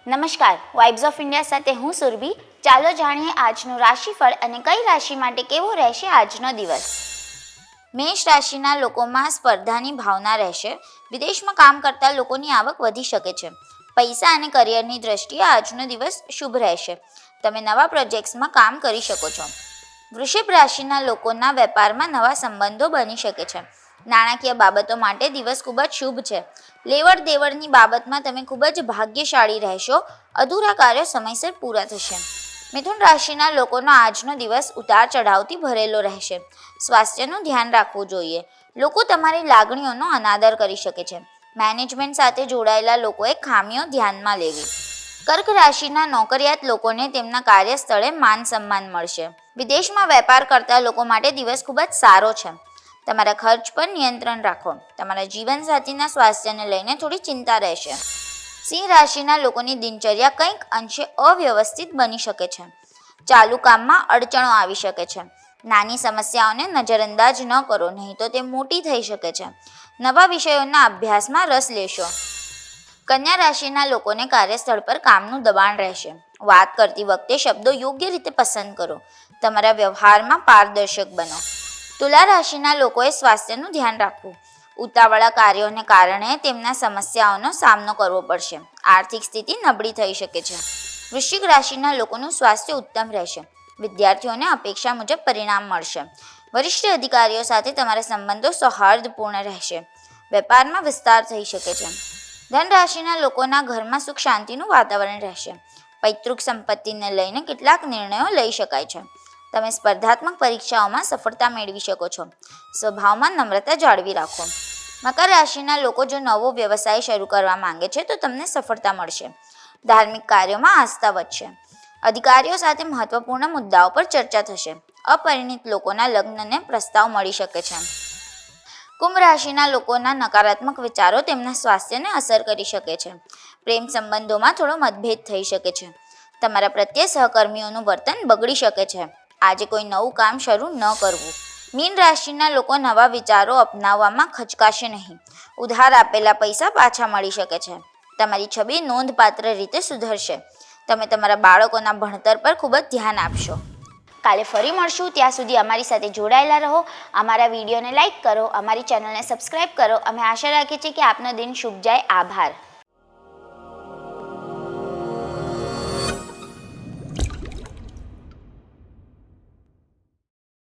નમસ્કાર, vibes of India સાથે હું સુરભી. ચાલો જાણીએ આજનું રાશિફળ અને કઈ રાશિ માટે કેવો રહેશે આજનો દિવસ. મેષ રાશિના લોકોમાં સ્પર્ધાની ભાવના રહેશે. વિદેશમાં કામ કરતા લોકોની આવક વધી શકે છે. પૈસા અને કરિયરની દ્રષ્ટિએ આજનો દિવસ શુભ રહેશે. તમે નવા પ્રોજેક્ટ્સમાં કામ કરી શકો છો. વૃષભ રાશિના લોકોના વેપારમાં નવા સંબંધો બની શકે છે. નાણાકીય બાબતો માટે દિવસ ખૂબ જ શુભ છે. લેવડ દેવડની બાબતમાં તમે ખૂબ જ ભાગ્યશાળી રહેશો. અધૂરા કાર્યો સમયસર પૂરા થશે. મિથુન રાશિના લોકોનો આજનો દિવસ ઉતાર ચઢાવથી ભરેલો રહેશે. સ્વાસ્થ્યનું ધ્યાન રાખવું જોઈએ. લોકો તમારી લાગણીઓનો અનાદર કરી શકે છે. મેનેજમેન્ટ સાથે જોડાયેલા લોકોએ ખામીઓ ધ્યાનમાં લેવી. કર્ક રાશિના નોકરિયાત લોકોને તેમના કાર્યસ્થળે માન સન્માન મળશે. વિદેશમાં વેપાર કરતા લોકો માટે દિવસ ખૂબ જ સારો છે. તમારા ખર્ચ પર નિયંત્રણ રાખો. તમારા જીવનસાથીના સ્વાસ્થ્યને લઈને થોડી ચિંતા રહેશે. સિંહ રાશિના લોકોની દિનચર્યા કંઈક અંશે અવ્યવસ્થિત બની શકે છે. ચાલુ કામમાં અડચણો આવી શકે છે. નાની સમસ્યાઓને નજરઅંદાજ ન કરો, નહીં તો તે મોટી થઈ શકે છે. નવા વિષયોના અભ્યાસમાં રસ લેશો. કન્યા રાશિના લોકોને કાર્યસ્થળ પર કામનું દબાણ રહેશે. વાત કરતી વખતે શબ્દો યોગ્ય રીતે પસંદ કરો. તમારા વ્યવહારમાં પારદર્શક બનો. તુલા રાશિના લોકોએ સ્વાસ્થ્યનું ધ્યાન રાખવું. ઉતાવળા કાર્યોને કારણે તેમના સમસ્યાઓનો સામનો કરવો પડશે. આર્થિક સ્થિતિ નબળી થઈ શકે છે. વૃશ્ચિક રાશિના લોકોનું સ્વાસ્થ્ય ઉત્તમ રહેશે. વિદ્યાર્થીઓને અપેક્ષા મુજબ પરિણામ મળશે. વરિષ્ઠ અધિકારીઓ સાથે તમારા સંબંધો સૌહાર્દપૂર્ણ રહેશે. વેપારમાં વિસ્તાર થઈ શકે છે. ધન રાશિના લોકોના ઘરમાં સુખ શાંતિનું વાતાવરણ રહેશે. પૈતૃક સંપત્તિને લઈને કેટલાક નિર્ણયો લઈ શકાય છે. તમે સ્પર્ધાત્મક પરીક્ષાઓમાં સફળતા મેળવી શકો છો. સ્વભાવમાં નમ્રતા જાળવી રાખો. મકર રાશિના લોકો જો નવો વ્યવસાય શરૂ કરવા માંગે છે તો તમને સફળતા મળશે. ધાર્મિક કાર્યોમાં આસ્થા વધશે. અધિકારીઓ સાથે મહત્વપૂર્ણ મુદ્દાઓ પર ચર્ચા થશે. અપરિણિત લોકોના લગ્નને પ્રસ્તાવ મળી શકે છે. કુંભ રાશિના લોકોના નકારાત્મક વિચારો તેમના સ્વાસ્થ્યને અસર કરી શકે છે. પ્રેમ સંબંધોમાં થોડો મતભેદ થઈ શકે છે. તમારા પ્રત્યે સહકર્મીઓનું વર્તન બગડી શકે છે. આજે કોઈ નવું કામ શરૂ ન કરવું. મીન રાશિના લોકો નવા વિચારો અપનાવવામાં ખચકાશે નહીં. ઉધાર આપેલા પૈસા પાછા મળી શકે છે. તમારી છબી નોંધપાત્ર રીતે સુધરશે. તમે તમારા બાળકોના ભણતર પર ખૂબ જ ધ્યાન આપશો. કાલે ફરી મળશું. ત્યાં સુધી અમારી સાથે જોડાયેલા રહો. અમારા વિડીયોને લાઇક કરો, અમારી ચેનલને સબસ્ક્રાઈબ કરો. અમે આશા રાખીએ છીએ કે આપનો દિન શુભ જાય. આભાર.